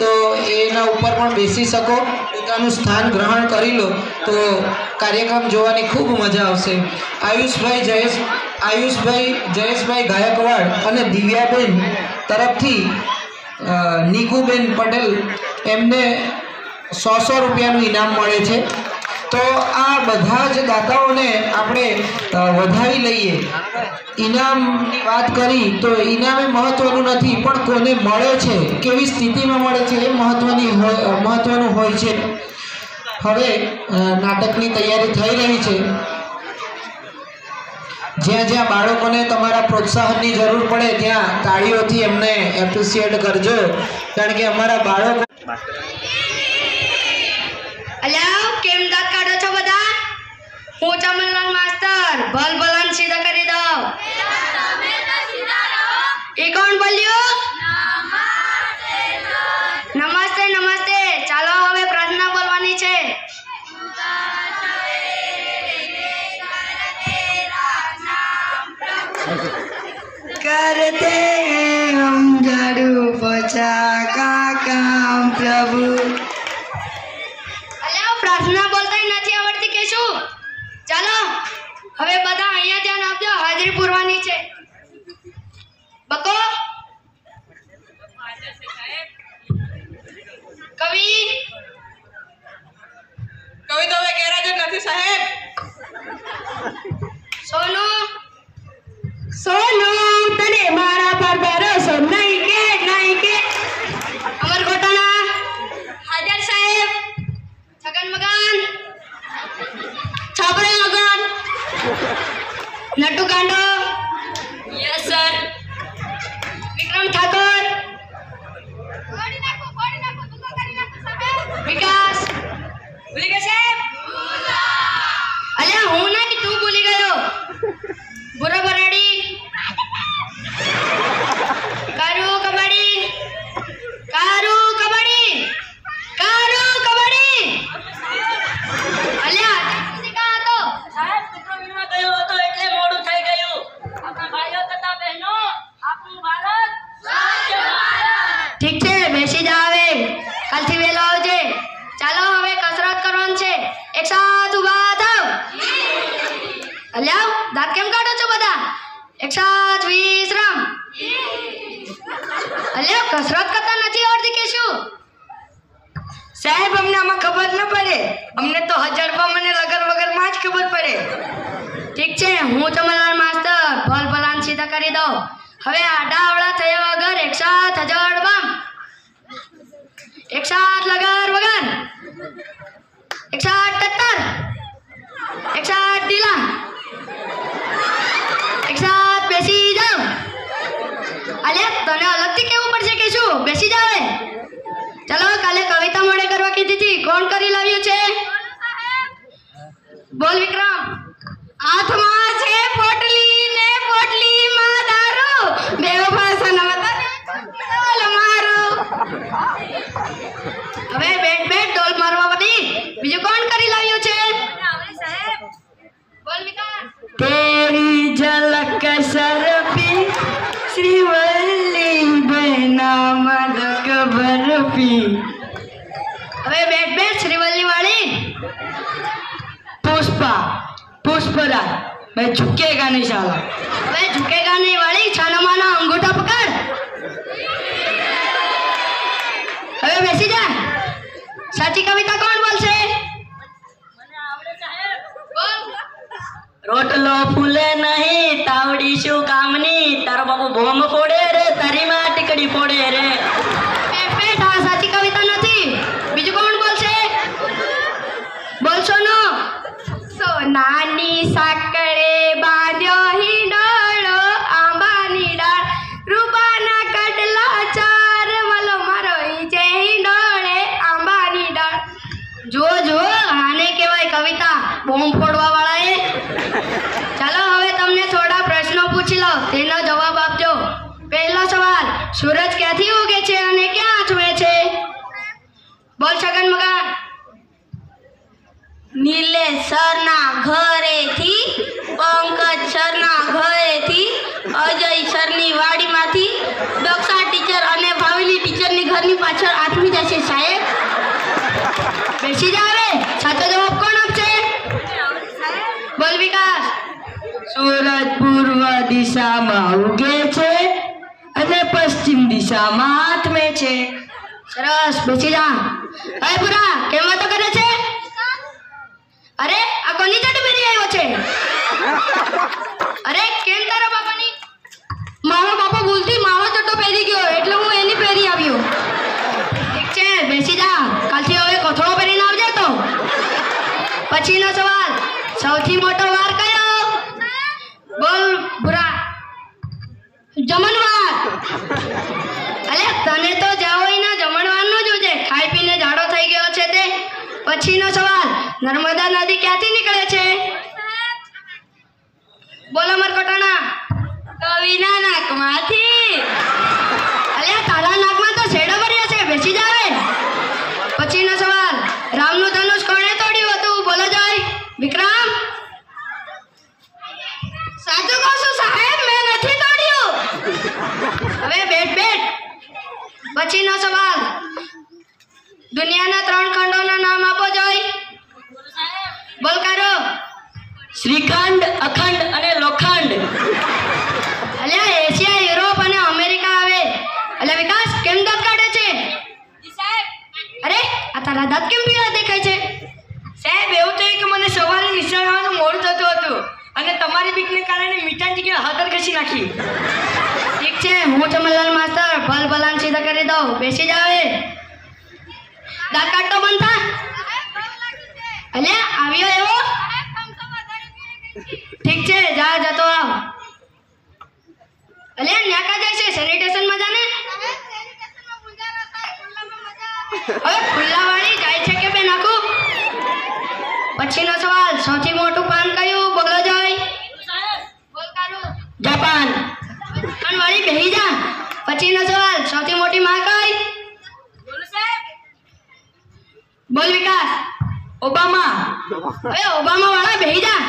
તો એના ઉપર પણ બેસી શકો, પોતાનું સ્થાન ગ્રહણ કરી લો તો કાર્યક્રમ જોવાની ખૂબ મજા આવશે. આયુષભાઈ જયેશભાઈ ગાયકવાડ અને દિવ્યાબેન તરફથી નીકુબેન પટેલ એમને 100 રૂપિયાનું ઇનામ મળે છે. તો આ બધા જ દાતાઓને આપણે વધાવી લઈએ. ઇનામની વાત કરી તો ઇનામ એ મહત્વનું નથી, પણ કોને મળે છે, કેવી સ્થિતિમાં મળે છે એ મહત્વનું હોય છે. હવે નાટકની તૈયારી થઈ રહી છે. જ્યાં જ્યાં બાળકોને તમારા પ્રોત્સાહનની જરૂર પડે ત્યાં તાળીઓથી એમને એપ્રિશિએટ કરજો, કારણ કે અમારા બાળકો. અલ્યા કેમ દાંત કાઢો છો બધા? હું ચમનલાલ માસ્ટર ભલ ભલાન સીધા કરી દઉં. એ કોણ બોલ્યો? નમસ્તે નમસ્તે. ચાલો હવે પ્રાર્થના બોલવાની છે. करते हैं हम झाड़ू पोछा का काम प्रभु. અલ્યા પ્રાર્થના બોલતા નથી આવડતી કે શું? ચાલો હવે બધા અહીંયા ધ્યાન આપજો, હાજરી પૂરવાની છે. બકો કવિ તો હવે ગેરેજ નથી સાહેબ. સોનું તને મારા પર ભરોસો નહીં કે અમરકોટાના હાજર સાહેબ, છગન મગન, છાપરે લગન, નટુ ગાંડો, યસ સર, વિક્રમ ઠાકોર, વિકાસ ભૂલી ગયા સાહેબ? અલ્યા હું નહીં, તું ભૂલી ગયો. બુરો બરાડી, કારુ કબડ્ડી, અલ્યા કા હતો સાહેબ? મિત્રો વિનવા ગયો હતો એટલે મોડું થઈ ગયું. આપણા ભાઈઓ તથા બહેનો, આપણું ભારત સ્વચ્છ ભારત. ઠીક છે, બેસી જા. હવે કાલથી વહેલો આવજે. ચાલો હવે કસરત કરવાની છે. એક સાથ ઊભા થાવ. અલ્યા દાંત કેમ કાઢો છો બધા? એક સાથ વિશ્રામ. અલ્યા કસરત કરતા નથી આવડતી કે શું? સાહેબ અમને આમાં ખબર ન પડે, અમને તો હજારમાં મને લગન વગરમાં જ ખબર પડે. ઠીક છે, હું ચમનલાલ માસ્ટર ભલ ભલાન સીધા કરી દઉં. હવે આડા અવળા થયા વગર એક સાથ હજળ બમ, એક સાથ લગર વગર, એક સાથ ટટ્ટર, એક સાથ ઢીલા, એક સાથ બેસી જાવ. અલ્યા તને અલગથી કેવું પડશે કે શું? બેસી જાવ. ચલો કાલે કવિતા મોડે કરવા કીધી હતી, કોણ કરી લાવ્યું છે? બોલ વિક્રમ. હાથમાં છે પોટલી ને પોટલીમાં દારૂ, બેવફા સનમતા મારું. હવે બેટ ડોલ મારવા વાળી બીજું કોણ કરી લાવ્યું છે? બોલ વિકાસ. तेरी झलक सरपी श्रीवल्ली बहना मदक बर्फी. હવે બેટ શ્રીવલ્લી વાળી पुष्पराज मैं झुकेगा नहीं साला. હવે ઝુકેગા નહીં વાળી છાનો માનો અંગૂઠા પકડ. હવે બેસી જા. સાચી કવિતા કોણ બોલશે? બોલ. રોટલો ફૂલે નહીં તાવડી શું કામની, તારો બાપુ બોમ્બ ફોડે રે, તારી માં ટીકડી ફોડે રે. પેટ આ સાચી કવિતા નથી. બીજું કોણ બોલશે? બોલશો નો. સોનાની સાકરે બાંધ્યો હિંડોળો, આંબાની ડાળ રૂપાના કડલા ચાર, મલો મારો ઈચે હિંડોળે આંબાની ડાળ. જો આને કહેવાય કવિતા, બોમ્બ ફોડવા વાળાએ. ચાલો હવે તમને થોડા પ્રશ્નો પૂછી લો, તેનો જવાબ આપજો. પહેલો સવાલ, સૂરજ ક્યાંથી ઉગે છે અને ક્યાં આથમે છે? બોલ છગન મગન. નીલેશરના ઘરેથી, પંકજ સરના ઘરેથી, અજય સરની વાડીમાંથી, દક્ષા ટીચર અને ભાવિની ટીચરની ઘરની પાછળ 8મી જશે સાહેબ. બેસી જાવ હવે. સાચો જવાબ કોણ આપશે? બોલ વિકાસ. સૂરજ પૂર્વ દિશામાં ઉગે છે અને પશ્ચિમ દિશામાં આથમે છે. સરસ, બેસી જા. અરે પુરા કેમ વાતો કરે છે? અરે આ કોની ચડ્ડી પહેરી આવ્યો છે? અરે કેમ તારા બાપાની? મારો બાપા ભૂલથી મારો ચડ્ડો પહેરી ગયો એટલે હું એની પહેરી આવ્યો. ઠીક છે, બેસી જા. કાલથી હવે કોથળો પહેરીને આવજે તો. પછીનો સવાલ. સૌથી મોટો વાર કયો? બોલ ભૂરા. જમણવાર. અલે તને તો જાવોઈના જમણવારનું જ ઉજે. ખાઈ પીને જાડો થઈ ગયો છે તે. પછીનો સવાલ. નર્મદા નદી ક્યાંથી નીકળે છે? બોલો મરકોટાણા. કવિના નાકમાંથી. અલ્યા તારા નાકમાં તો શેડો ભર્યો છે. બેસી જાવે. પછીનો સવાલ. રામનું ધનુષ કોણે તોડ્યું હતું? બોલો જોય. વિક્રમ. સાચું કહું છું સાહેબ, મેં નથી તોડ્યું. હવે બેઠ. પછીનો સવાલ. દુનિયાના 3 ખંડોના નામ આપો જોય. બોલ કારો. શ્રીખંડ, અખંડ અને લોખંડ. અલ્યા એશિયા, યુરોપ અને અમેરિકા આવે. અલ્યા વિકાસ કેમ દાંત કાઢે છે? અરે આ તારા દાંત કેમ પીળા દેખાય છે? સાહેબ એવું થયું કે મને સવારે નિશાળ આવવાનું મોડું થતું હતું અને તમારી બીકને કારણે મીઠાની જગ્યાએ હાથર ઘસી નાખી. ઠીક છે, હું ચમનલાલ માસ્ટર ભલ ભલાન સીધા કરી દઉં. બેસી જાવે. દાંત કાઢતો બંધ થા. અલ્યા આવ્યો એવો? ઠીક છે, જા જતો આવ. અલ્યા ન્યા કા જાય છે? સેનિટેશન માં જાને. હવે ખુલ્લાવાળી જાય છે કે બે નાખું? પછીનો સવાલ. સૌથી મોટું પાન કયું? બોલો જોય. બોલ કારું. જાપાન. પાન વાળી બેહી જા. પછીનો સવાલ. સૌથી મોટી માં કઈ? બોલ વિકાસ. ઓબામા. હવે ઓબામા વાળા બેહી જા.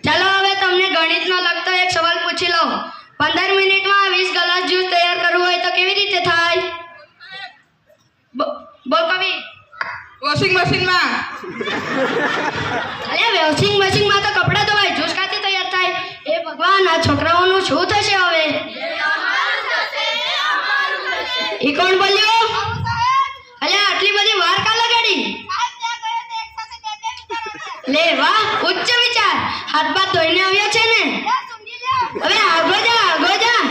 ચાલો હવે તમને ગણિતનો લગતો એક સવાલ પૂછી લો. 15 મિનિટમાં 20 ગ્લાસ જ્યુસ તૈયાર કરવું હોય તો કેવી રીતે થાય? બોલ કવિ. વોશિંગ મશીનમાં. અરે વોશિંગ મશીનમાં તો કપડાં ધોવાય, જ્યુસ કાથી તૈયાર થાય? એ ભગવાન, આ છોકરાઓનું શું થશે હવે? ઈ કોણ બોલ્યો? અલે આટલી બધી વાર કા લગાડી? લે વાહ, ઉચ્ચ વિચાર. હાથ બાથ ધોઈને આવ્યા છે ને? હવે આગળ જા.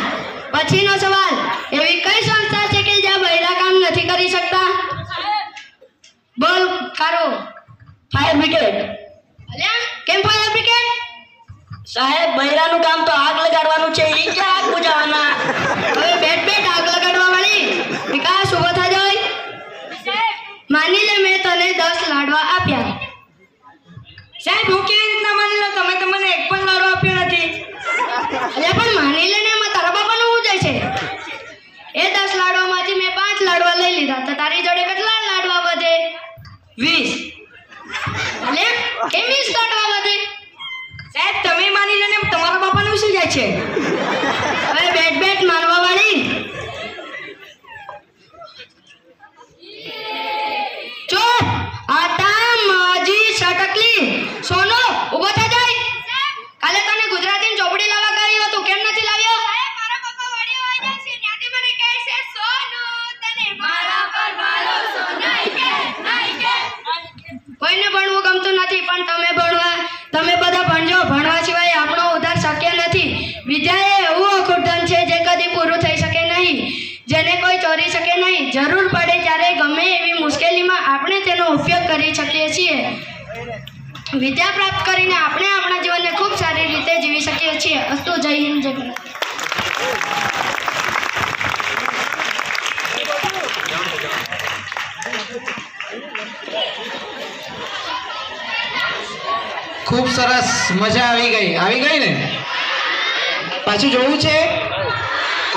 પછીનો સવાલ. એવી કઈ સંસ્થા છે કે જ્યાં બૈરા કામ નથી કરી શકતા? બોલ કારો. Fire brigade. અલ્યા કેમ ફાયર બ્રિગેડ? સાહેબ બૈરાનું કામ તો આગ લગાડવાનું છે, ઈ ક્યાં આગ બુઝાવવાના? હવે બેઠ આગ લગાડવા વાળી. વિકાસ ઉભો થા જોય. માની લે મેં તને 10 લાડવા આપ્યા. સાહેબ હું કેવી રીતના માની લો? તમે તો મને એક પણ લાડો આપ્યો નથી. અલ્યા પણ માની લે ને, એમાં તારા બાપાનું શું જાય છે? એ 10 લાડવામાંથી મેં 5 લાડવા લઈ લીધા તો તારી જોડે કેટલા લાડવા વધે? 20. અલ્યા કેમ 20 લાડવા વધે? સાહેબ તમે માની લો ને, તમારા બાપાનું શું જાય છે? હવે બેઠ માનવા વાળી. ચૂપ. આટા માજી સટકલી. સોનો ઉભો થા જાય. કાલે તને ગુજરાતીની ચોપડી લાવવા કહ્યું હતું, કેમ નથી લાવ્યો? મારા પપ્પા વડી હોય જાય છે, ત્યાંથી મને કહે છે સોનો તને મારા પર મારો સોનાઈ કે. કોઈને ભણવું ગમતું નથી, પણ તમે બધા ભણજો. ભણવા સિવાય આપણો ઉદ્ધાર શક્ય નથી. વિદ્યા એ એવું અખૂટ છે જે કદી પૂરું થઈ શકે નહીં, જેને કોઈ ચોરી શકે નહીં. જરૂર પડે ત્યારે ગમે એવી મુશ્કેલીમાં આપણે તેનો ઉપયોગ કરી શકીએ છીએ. વિદ્યા પ્રાપ્ત કરીને આપણે આપણા જીવનને ખૂબ સારી રીતે જીવી શકીએ છીએ. અસ્તુ. જય હિન્દ, જય ભારત. ખૂબ સરસ, મજા આવી ગઈ ને? પાછું જોવું છે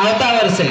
આવતા વર્ષે?